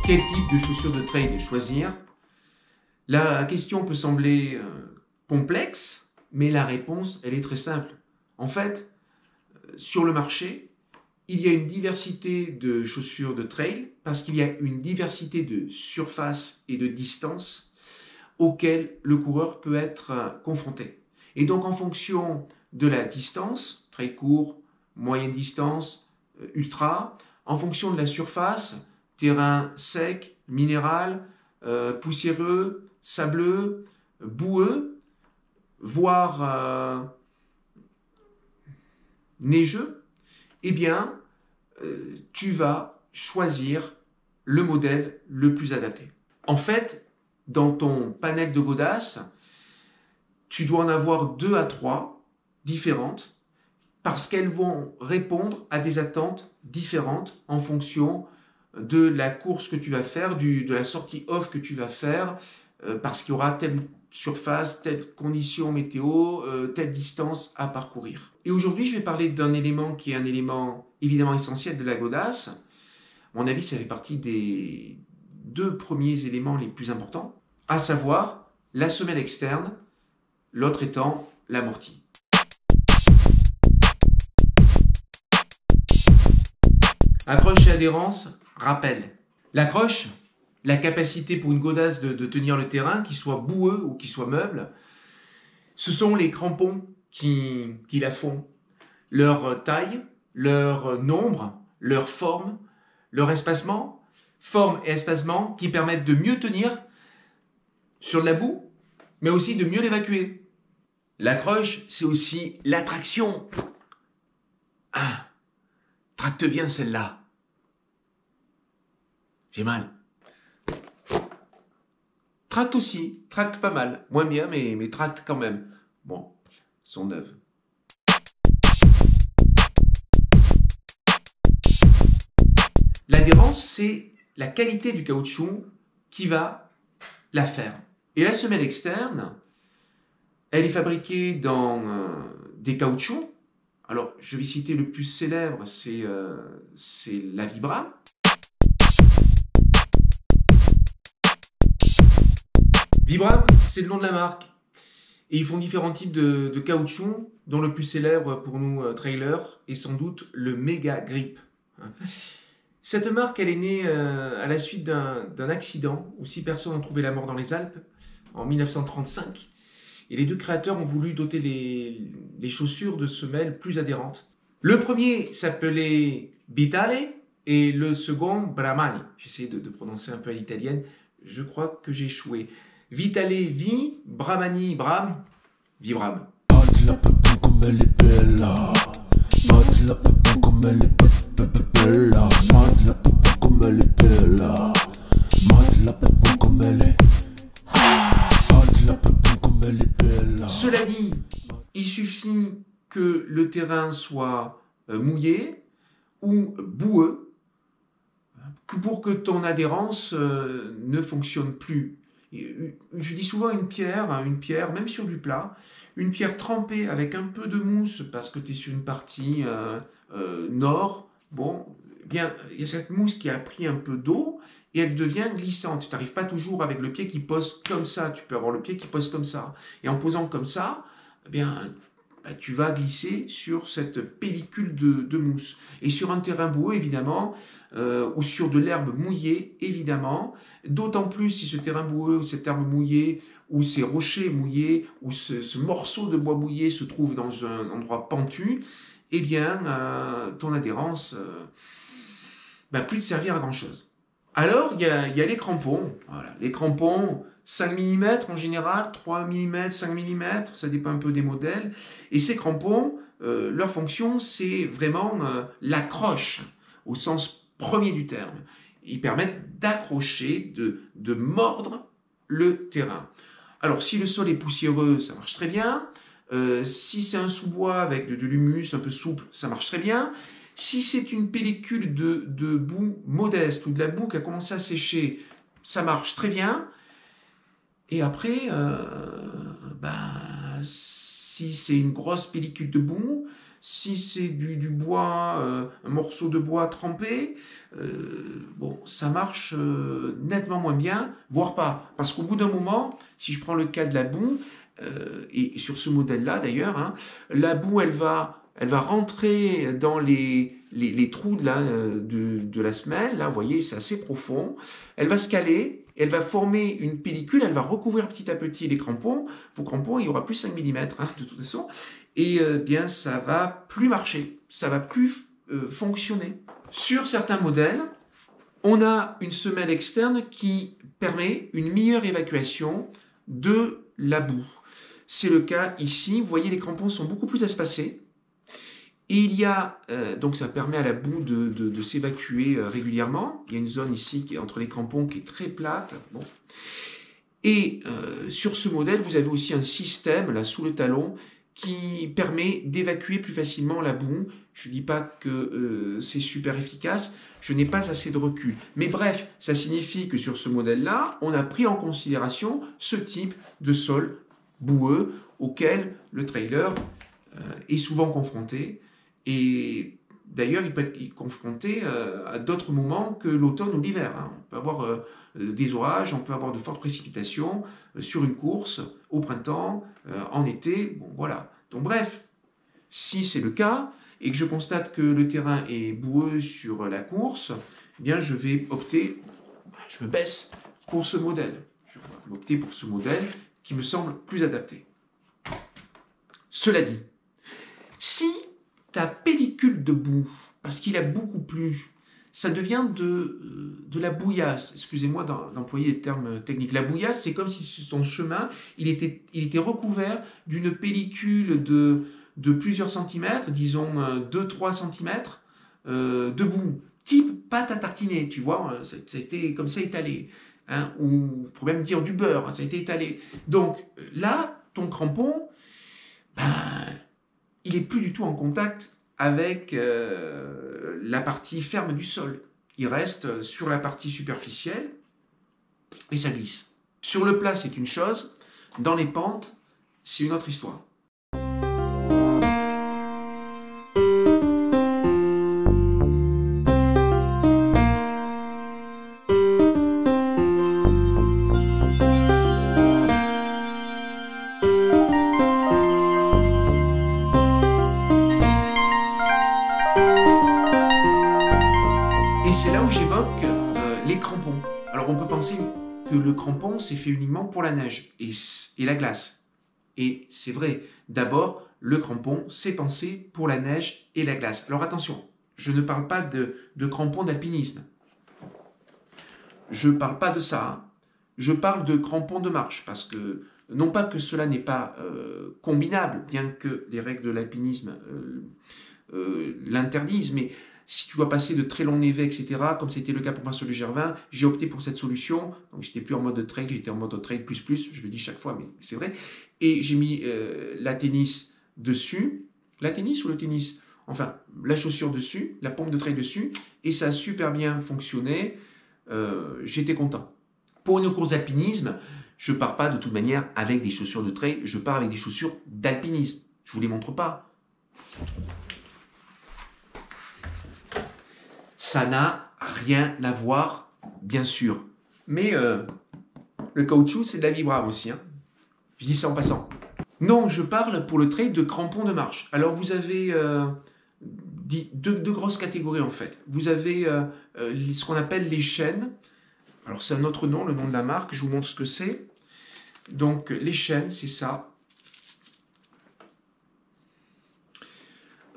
Quel type de chaussures de trail choisir? La question peut sembler complexe, mais la réponse, elle est très simple. En fait, sur le marché, il y a une diversité de chaussures de trail parce qu'il y a une diversité de surfaces et de distances auxquelles le coureur peut être confronté. Et donc, en fonction de la distance, trail court, moyenne distance, ultra, en fonction de la surface, terrain sec, minéral, poussiéreux, sableux, boueux, voire neigeux, eh bien, tu vas choisir le modèle le plus adapté. En fait, dans ton panel de godasses, tu dois en avoir 2 à 3 différentes parce qu'elles vont répondre à des attentes différentes en fonction de la course que tu vas faire, de la sortie off que tu vas faire, parce qu'il y aura telle surface, telle condition météo, telle distance à parcourir. Et aujourd'hui, je vais parler d'un élément qui est un élément évidemment essentiel de la godasse. À mon avis, ça fait partie des 2 premiers éléments les plus importants, à savoir la semelle externe, l'autre étant l'amorti. Accroche et adhérence, rappel. L'accroche, la capacité pour une godasse de tenir le terrain, qu'il soit boueux ou qu'il soit meuble, ce sont les crampons qui la font. Leur taille, leur nombre, leur forme, leur espacement, forme et espacement qui permettent de mieux tenir sur de la boue, mais aussi de mieux l'évacuer. L'accroche, c'est aussi l'attraction. Ah, tracte bien celle-là. J'ai mal. Tracte aussi, tracte pas mal. Moins bien, mais tracte quand même. Bon, sont neuves. L'adhérence, c'est la qualité du caoutchouc qui va la faire. Et la semelle externe, elle est fabriquée dans des caoutchoucs. Alors, je vais citer le plus célèbre, c'est la Vibram. Vibram, c'est le nom de la marque. Et ils font différents types de caoutchouc, dont le plus célèbre pour nous trailers est sans doute le Mega Grip. Cette marque, elle est née à la suite d'un accident où 6 personnes ont trouvé la mort dans les Alpes en 1935. Et les 2 créateurs ont voulu doter les chaussures de semelles plus adhérentes. Le premier s'appelait Vitale et le second Bramani. J'essaie de prononcer un peu à l'italienne. Je crois que j'ai échoué. Vitale, Vi, Bramani, Bram, Vibram. Cela dit, il suffit que le terrain soit mouillé ou boueux pour que ton adhérence ne fonctionne plus. Je dis souvent une pierre, même sur du plat, une pierre trempée avec un peu de mousse parce que tu es sur une partie nord, bon, eh bien, il y a cette mousse qui a pris un peu d'eau et elle devient glissante. Tu n'arrives pas toujours avec le pied qui pose comme ça, tu peux avoir le pied qui pose comme ça. Et en posant comme ça, eh bien, tu vas glisser sur cette pellicule de mousse. Et sur un terrain boueux, évidemment, ou sur de l'herbe mouillée, évidemment, d'autant plus si ce terrain boueux, ou cette herbe mouillée, ou ces rochers mouillés, ou ce morceau de bois mouillé se trouve dans un endroit pentu, eh bien, ton adhérence va plus te servir à grand-chose. Alors, il y a les crampons. Voilà. Les crampons, 5 mm en général, 3 mm, 5 mm, ça dépend un peu des modèles. Et ces crampons, leur fonction, c'est vraiment l'accroche, au sens premier du terme. Ils permettent d'accrocher, de mordre le terrain. Alors, si le sol est poussiéreux, ça marche très bien. Si c'est un sous-bois avec de l'humus un peu souple, ça marche très bien. Si c'est une pellicule de boue modeste ou de la boue qui a commencé à sécher, ça marche très bien. Et après, si c'est une grosse pellicule de boue, Si c'est du bois, un morceau de bois trempé, bon, ça marche nettement moins bien, voire pas. Parce qu'au bout d'un moment, si je prends le cas de la boue, et sur ce modèle-là d'ailleurs, hein, la boue, elle va rentrer dans les trous là, de la semelle, là, vous voyez, c'est assez profond. Elle va se caler, elle va former une pellicule, elle va recouvrir petit à petit les crampons. Vos crampons, il y aura plus 5 mm, hein, de toute façon. Et bien, ça va plus marcher, ça va plus fonctionner. Sur certains modèles, on a une semelle externe qui permet une meilleure évacuation de la boue. C'est le cas ici. Vous voyez, les crampons sont beaucoup plus espacés. Et il y a, donc ça permet à la boue de s'évacuer régulièrement. Il y a une zone ici entre les crampons qui est très plate. Bon. Et sur ce modèle, vous avez aussi un système là sous le talon qui permet d'évacuer plus facilement la boue. Je ne dis pas que c'est super efficace, je n'ai pas assez de recul. Mais bref, ça signifie que sur ce modèle-là, on a pris en considération ce type de sol boueux auquel le trailer est souvent confronté. Et d'ailleurs, il peut être confronté à d'autres moments que l'automne ou l'hiver. Hein. On peut avoir des orages, on peut avoir de fortes précipitations sur une course au printemps, en été, bon voilà. Donc bref, si c'est le cas et que je constate que le terrain est boueux sur la course, eh bien je vais opter, je me baisse pour ce modèle. Je vais opter pour ce modèle qui me semble plus adapté. Cela dit, si ta pellicule de boue, parce qu'il a beaucoup plu, ça devient de la bouillasse. Excusez-moi d'employer les termes techniques. La bouillasse, c'est comme si son chemin, il était recouvert d'une pellicule de plusieurs centimètres, disons 2-3 centimètres de boue. Type pâte à tartiner, tu vois, ça a été comme ça étalé. Hein, ou on pourrait même dire du beurre, ça a été étalé. Donc là, ton crampon, ben, il n'est plus du tout en contact avec la partie ferme du sol. Il reste sur la partie superficielle et ça glisse. Sur le plat, c'est une chose. Dans les pentes, c'est une autre histoire. Et c'est là où j'évoque les crampons. Alors on peut penser que le crampon c'est fait uniquement pour la neige et la glace. Et c'est vrai, d'abord, le crampon c'est pensé pour la neige et la glace. Alors attention, je ne parle pas de crampons d'alpinisme. Je ne parle pas de ça. Hein. Je parle de crampons de marche, parce que, non pas que cela n'est pas combinable, bien que les règles de l'alpinisme l'interdisent, mais si tu dois passer de très longs névés, etc., comme c'était le cas pour moi sur le Gervin, j'ai opté pour cette solution. Donc, j'étais plus en mode trail, j'étais en mode trail plus, je le dis chaque fois, mais c'est vrai. Et j'ai mis la tennis dessus. La tennis ou le tennis? Enfin, la chaussure dessus, la pompe de trail dessus, et ça a super bien fonctionné. J'étais content. Pour une course d'alpinisme, je ne pars pas de toute manière avec des chaussures de trail, je pars avec des chaussures d'alpinisme. Je ne vous les montre pas. Ça n'a rien à voir, bien sûr. Mais le caoutchouc, c'est de la vibram aussi. Hein. Je dis ça en passant. Non, je parle pour le trail de crampons de marche. Alors, vous avez deux grosses catégories, en fait. Vous avez ce qu'on appelle les chaînes. Alors, c'est un autre nom, le nom de la marque. Je vous montre ce que c'est. Donc, les chaînes, c'est ça.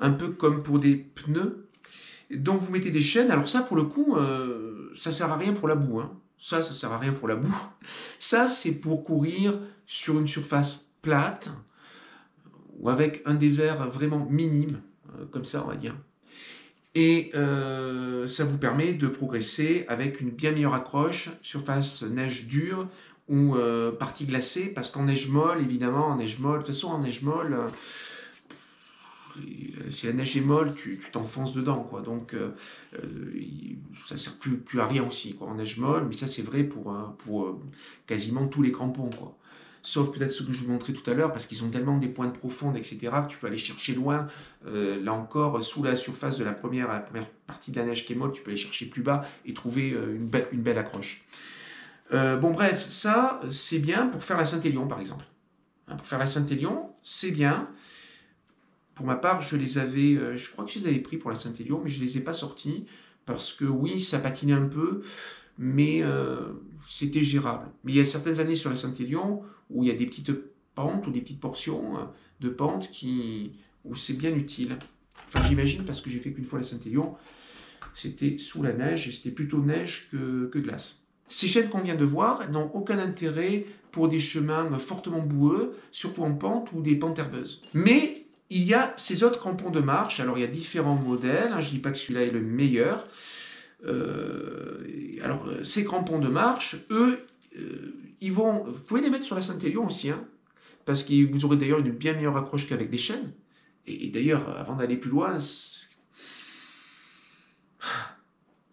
Un peu comme pour des pneus. Donc vous mettez des chaînes, alors ça pour le coup, ça sert à rien pour la boue. Hein. Ça sert à rien pour la boue. Ça c'est pour courir sur une surface plate ou avec un dévers vraiment minime, comme ça on va dire. Et ça vous permet de progresser avec une bien meilleure accroche, surface neige dure ou partie glacée, parce qu'en neige molle, évidemment, en neige molle, de toute façon en neige molle... si la neige est molle, tu t'enfonces dedans, quoi. Donc, ça ne sert plus à rien aussi, quoi, en neige molle. Mais ça, c'est vrai pour quasiment tous les crampons, quoi. sauf peut-être ce que je vous montrais tout à l'heure, parce qu'ils ont tellement des pointes profondes, etc., que tu peux aller chercher loin. Là encore, sous la surface de la première partie de la neige qui est molle, tu peux aller chercher plus bas et trouver une belle accroche. Bon bref, ça c'est bien pour faire la Saint-Élion par exemple. Hein, pour faire la Saint-Élion, c'est bien. Pour ma part, je crois que je les avais pris pour la Saint-Élion, mais je ne les ai pas sortis, parce que oui, ça patinait un peu, mais c'était gérable. Mais il y a certaines années sur la Saint-Élion où il y a des petites pentes ou des petites portions de pentes où c'est bien utile. Enfin, j'imagine, parce que j'ai fait qu'une fois la Saint-Élion, c'était sous la neige, et c'était plutôt neige que glace. Ces chaînes qu'on vient de voir n'ont aucun intérêt pour des chemins fortement boueux, surtout en pente ou des pentes herbeuses. Mais il y a ces autres crampons de marche. Alors il y a différents modèles, hein, je ne dis pas que celui-là est le meilleur. Alors ces crampons de marche, eux, vous pouvez les mettre sur la Saint-Élion aussi, hein, parce que vous aurez d'ailleurs une bien meilleure accroche qu'avec des chaînes. Et d'ailleurs, avant d'aller plus loin,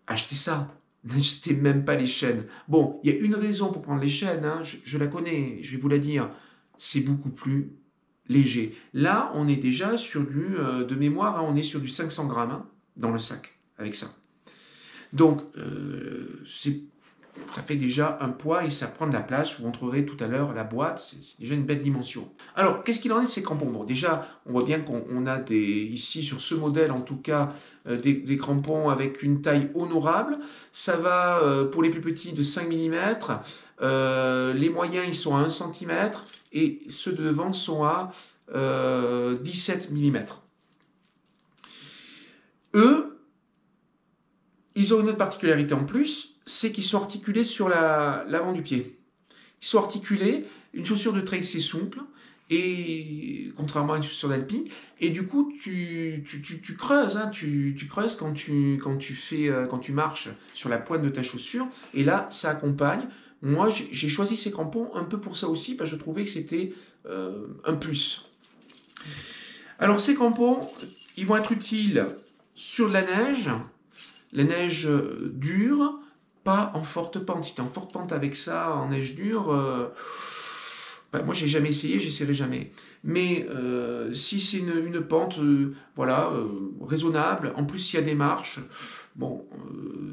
achetez ça. N'achetez même pas les chaînes. Bon, il y a une raison pour prendre les chaînes, hein, je la connais, je vais vous la dire. C'est beaucoup plus léger. Là, on est déjà sur de mémoire, hein, on est sur du 500 grammes hein, dans le sac, avec ça. Donc, ça fait déjà un poids et ça prend de la place. Je vous montrerai tout à l'heure la boîte, c'est déjà une belle dimension. Alors, qu'est-ce qu'il en est de ces crampons? Bon, déjà, on voit bien qu'on a ici, sur ce modèle en tout cas, des crampons avec une taille honorable. Ça va pour les plus petits de 5 mm, les moyens ils sont à 1 cm et ceux de devant sont à 17 mm. Eux, ils ont une autre particularité en plus, c'est qu'ils sont articulés sur l'avant du pied. Ils sont articulés, une chaussure de trail c'est souple, et contrairement à une chaussure d'alpi, et du coup tu creuses, hein, tu creuses quand tu marches sur la pointe de ta chaussure, et là ça accompagne. Moi j'ai choisi ces crampons un peu pour ça aussi, parce que je trouvais que c'était un plus. Alors ces crampons, ils vont être utiles sur de la neige dure, pas en forte pente. Si tu es en forte pente avec ça, en neige dure, moi j'ai jamais essayé, j'essaierai jamais. Mais si c'est une pente raisonnable, en plus il y a des marches, bon,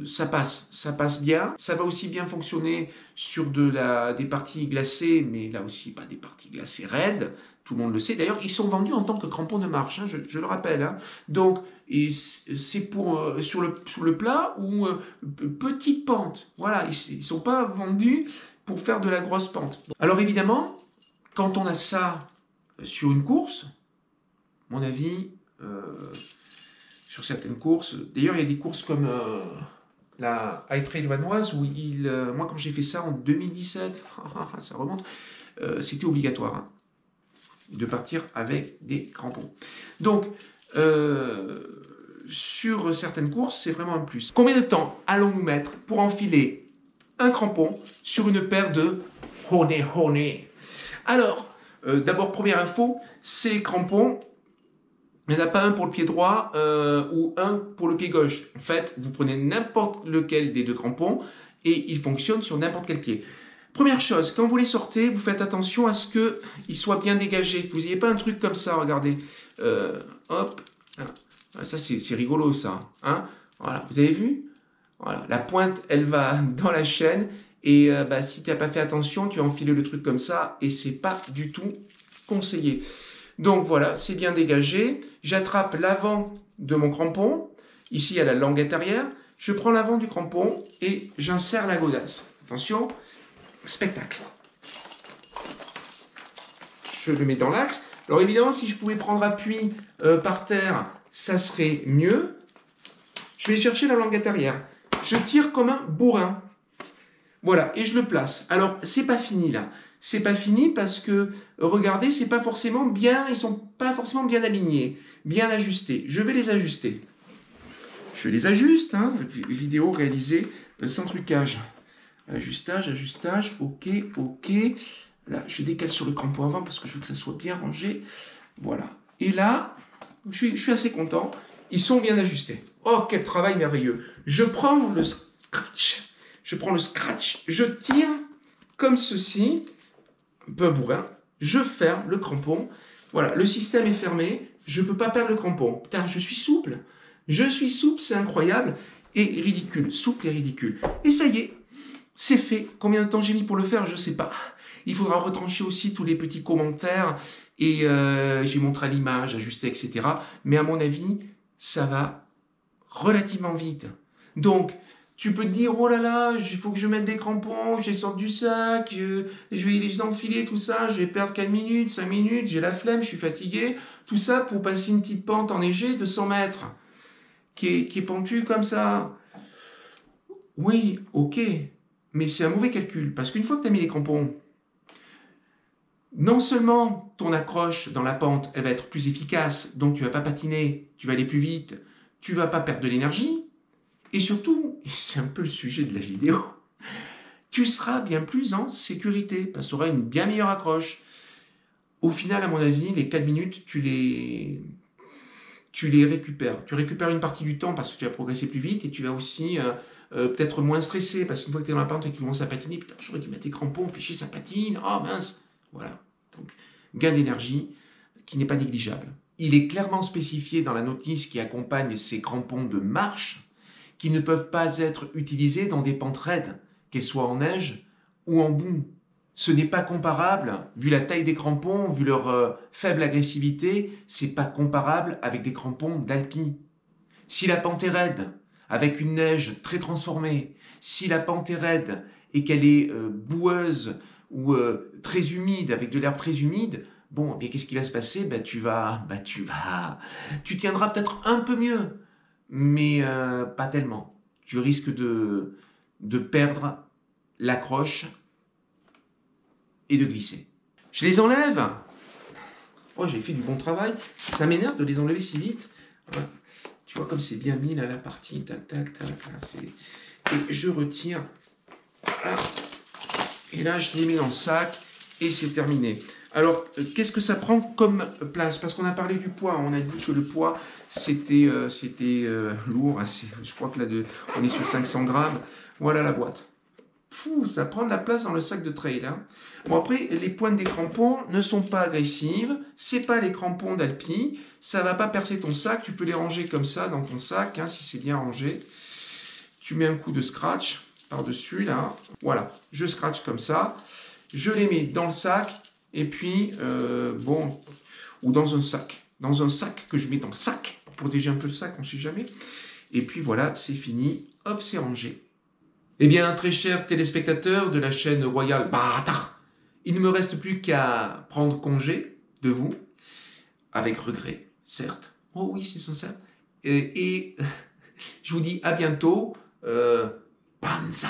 ça passe bien. Ça va aussi bien fonctionner sur des parties glacées, mais là aussi pas des parties glacées raides, tout le monde le sait. D'ailleurs, ils sont vendus en tant que crampons de marche, hein, je le rappelle. Hein. Donc, c'est pour sur le plat ou petite pente. Voilà, ils ne sont pas vendus pour faire de la grosse pente. Alors évidemment, quand on a ça sur une course, à mon avis, sur certaines courses, d'ailleurs il y a des courses comme la High Trail vanoise où moi quand j'ai fait ça en 2017, ça remonte, c'était obligatoire hein, de partir avec des crampons. Donc, sur certaines courses, c'est vraiment un plus. Combien de temps allons-nous mettre pour enfiler un crampon sur une paire de Hone? Alors, d'abord, première info, ces crampons, il n'y en a pas un pour le pied droit ou un pour le pied gauche. En fait, vous prenez n'importe lequel des deux crampons et ils fonctionnent sur n'importe quel pied. Première chose, quand vous les sortez, vous faites attention à ce qu'ils soient bien dégagés. Que vous n'ayez pas un truc comme ça, regardez. Hop, ça c'est rigolo ça. Hein, voilà, vous avez vu? Voilà, la pointe, elle va dans la chaîne. Et si tu n'as pas fait attention, tu vas enfiler le truc comme ça. Et c'est pas du tout conseillé. Donc voilà, c'est bien dégagé. J'attrape l'avant de mon crampon. Ici, il y a la languette arrière. Je prends l'avant du crampon et j'insère la godasse. Attention. Spectacle. Je le mets dans l'axe. Alors évidemment, si je pouvais prendre appui par terre, ça serait mieux. Je vais chercher la languette arrière. Je tire comme un bourrin. Voilà, et je le place. Alors, c'est pas fini là. C'est pas fini parce que, regardez, c'est pas forcément bien, ils sont pas forcément bien alignés, bien ajustés. Je vais les ajuster. Je les ajuste, hein, vidéo réalisée sans trucage. Ajustage, ok. Là, je décale sur le crampon avant parce que je veux que ça soit bien rangé. Voilà. Et là, je suis assez content. Ils sont bien ajustés. Oh, quel travail merveilleux. Je prends le scratch. Je tire comme ceci. peu bourrin, je ferme le crampon. Voilà, le système est fermé, je ne peux pas perdre le crampon. Putain, je suis souple. Je suis souple, c'est incroyable et ridicule. Souple et ridicule. Et ça y est, c'est fait. Combien de temps j'ai mis pour le faire, je ne sais pas. Il faudra retrancher aussi tous les petits commentaires et j'ai montré à l'image, ajusté, etc. Mais à mon avis, ça va relativement vite. Donc, tu peux te dire, oh là là, il faut que je mette des crampons, je les sorte du sac, je vais les enfiler, tout ça, je vais perdre 4 minutes, 5 minutes, j'ai la flemme, je suis fatigué. Tout ça pour passer une petite pente enneigée de 100 mètres, qui est pentue comme ça. Oui, ok, mais c'est un mauvais calcul, parce qu'une fois que tu as mis les crampons, non seulement ton accroche dans la pente, elle va être plus efficace, donc tu ne vas pas patiner, tu vas aller plus vite, tu ne vas pas perdre de l'énergie, et surtout, et c'est un peu le sujet de la vidéo, tu seras bien plus en sécurité, parce que tu auras une bien meilleure accroche. Au final, à mon avis, les 4 minutes, tu les récupères. Tu récupères une partie du temps parce que tu vas progresser plus vite, et tu vas aussi peut-être moins stressé, parce qu'une fois que tu es dans la pente et que tu commences à patiner, putain, j'aurais dû mettre des crampons, fais chier, ça patine, oh mince. Voilà. Donc, gain d'énergie qui n'est pas négligeable. Il est clairement spécifié dans la notice qui accompagne ces crampons de marche qui ne peuvent pas être utilisés dans des pentes raides, qu'elles soient en neige ou en boue. Ce n'est pas comparable, vu la taille des crampons, vu leur faible agressivité, c'est pas comparable avec des crampons d'alpi. Si la pente est raide, avec une neige très transformée, si la pente est raide et qu'elle est boueuse ou très humide, avec de l'herbe très humide, bon, bien qu'est-ce qui va se passer? Tu tiendras peut-être un peu mieux, mais pas tellement. Tu risques de perdre l'accroche et de glisser. Je les enlève. Oh, j'ai fait du bon travail. Ça m'énerve de les enlever si vite. Voilà. Tu vois comme c'est bien mis là la partie. Tac, tac, tac. Là, et je retire. Voilà. Et là, je les mets dans le sac et c'est terminé. Alors, qu'est-ce que ça prend comme place? Parce qu'on a parlé du poids. On a dit que le poids, c'était lourd. Je crois que là, on est sur 500 grammes. Voilà la boîte. Ça prend de la place dans le sac de trail. Hein. Bon, après, les pointes des crampons ne sont pas agressives. C'est pas les crampons d'Alpi. Ça va pas percer ton sac. Tu peux les ranger comme ça dans ton sac, hein, si c'est bien rangé. Tu mets un coup de scratch par-dessus, là. Voilà, je scratch comme ça. Je les mets dans le sac. Et puis, bon, ou dans un sac. Dans un sac que je mets dans le sac. Pour protéger un peu le sac, on ne sait jamais. Et puis voilà, c'est fini. Hop, c'est rangé. Eh bien, très chers téléspectateurs de la chaîne Royale Bâtard, il ne me reste plus qu'à prendre congé de vous, avec regret, certes. Oh oui, c'est sincère. Et je vous dis à bientôt. Banzai!